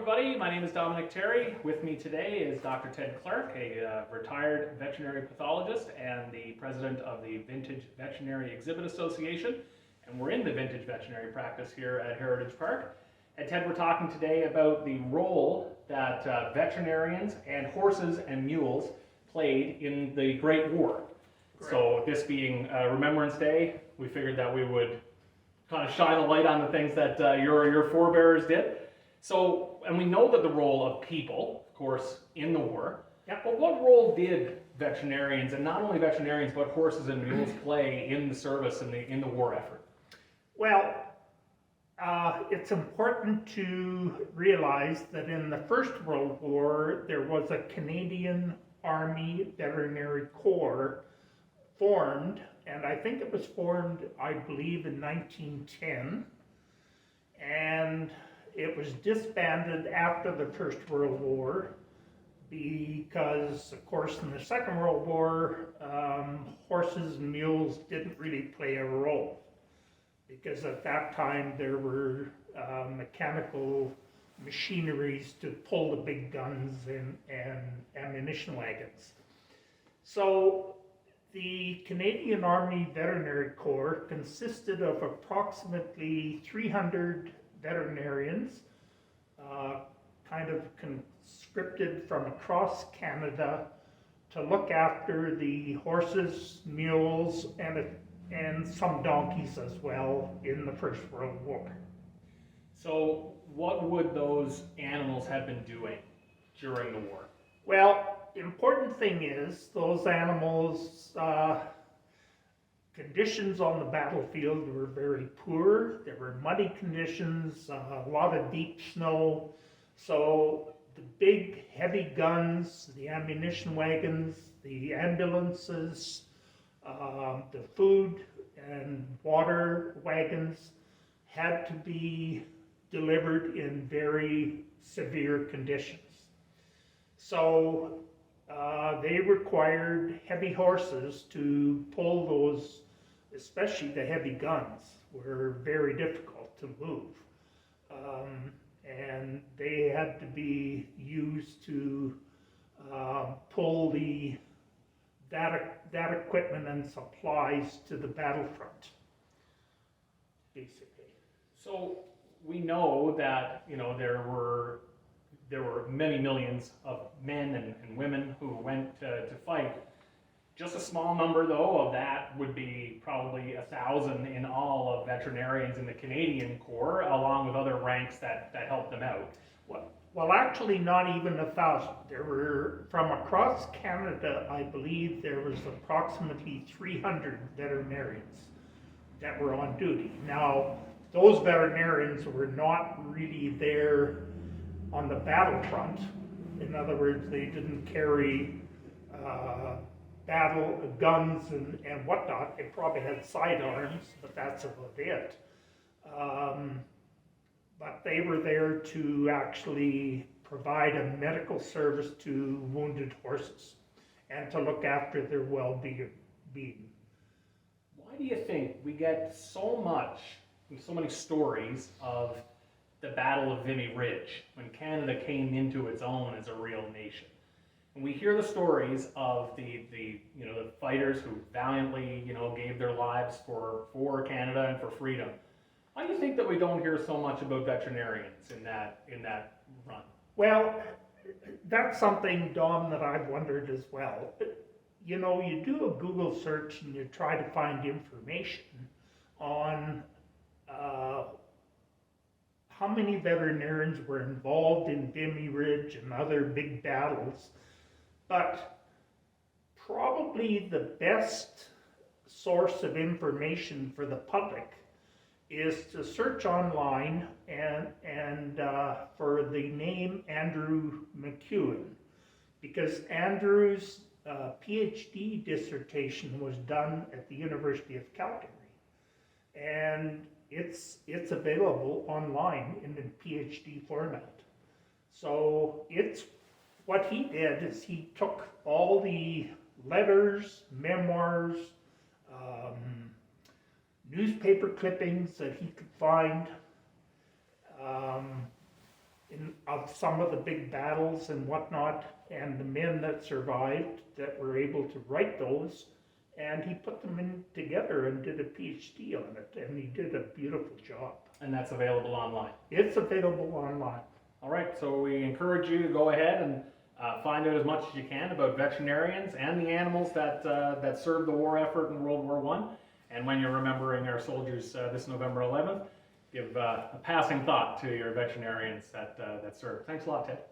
everybody. My name is Dominic Terry. With me today is Dr. Ted Clark, a retired veterinary pathologist and the president of the Vintage Veterinary Exhibit Association. And we're in the vintage veterinary practice here at Heritage Park. And Ted, we're talking today about the role that veterinarians and horses and mules played in the Great War. Correct. So this being Remembrance Day, we figured that we would kind of shine a light on the things that your forebears did. So, and we know that the role of people, of course, in the war. Yeah. But what role did veterinarians, and not only veterinarians, but horses and mules play in the service in the war effort? Well, it's important to realize that in the First World War, there was a Canadian Army Veterinary Corps formed, and I think it was formed, I believe, in 1910, and it was disbanded after the First World War because, of course, in the Second World War, horses and mules didn't really play a role because at that time there were mechanical machineries to pull the big guns and ammunition wagons. So the Canadian Army Veterinary Corps consisted of approximately 300 veterinarians, kind of conscripted from across Canada to look after the horses, mules, and some donkeys as well in the First World War. So what would those animals have been doing during the war? Well, the important thing is those animals, conditions on the battlefield were very poor. There were muddy conditions, a lot of deep snow. So the big heavy guns, the ammunition wagons, the ambulances, the food and water wagons had to be delivered in very severe conditions. So they required heavy horses to pull those, especially the heavy guns, were very difficult to move. And they had to be used to pull that equipment and supplies to the battlefront, basically. So we know that there were many millions of men and women who went to fight. Just a small number, though, of that would be probably 1,000 in all of veterinarians in the Canadian Corps, along with other ranks that helped them out. Well, actually not even 1,000. There were, from across Canada, I believe there was approximately 300 veterinarians that were on duty. Now, those veterinarians were not really there on the battlefront. In other words, they didn't carry battle guns and whatnot. They probably had sidearms, but that's about it. But they were there to actually provide a medical service to wounded horses and to look after their well-being. Why do you think we get so many stories of the Battle of Vimy Ridge, when Canada came into its own as a real nation? And we hear the stories of the fighters who valiantly gave their lives for Canada and for freedom. Why do you think that we don't hear so much about veterinarians in that run? Well, that's something, Dom, that I've wondered as well. You do a Google search and you try to find information on how many veterinarians were involved in Vimy Ridge and other big battles, but probably the best source of information for the public is to search online and for the name Andrew McEwen, because Andrew's PhD dissertation was done at the University of Calgary, and it's available online in the PhD format. So what he did is he took all the letters, memoirs, newspaper clippings that he could find, of some of the big battles and whatnot, and the men that survived that were able to write those. And he put them in together and did a PhD on it, and he did a beautiful job. And that's available online. It's available online. All right, so we encourage you to go ahead and find out as much as you can about veterinarians and the animals that served the war effort in World War I. And when you're remembering our soldiers this November 11th, give a passing thought to your veterinarians that served. Thanks a lot, Ted.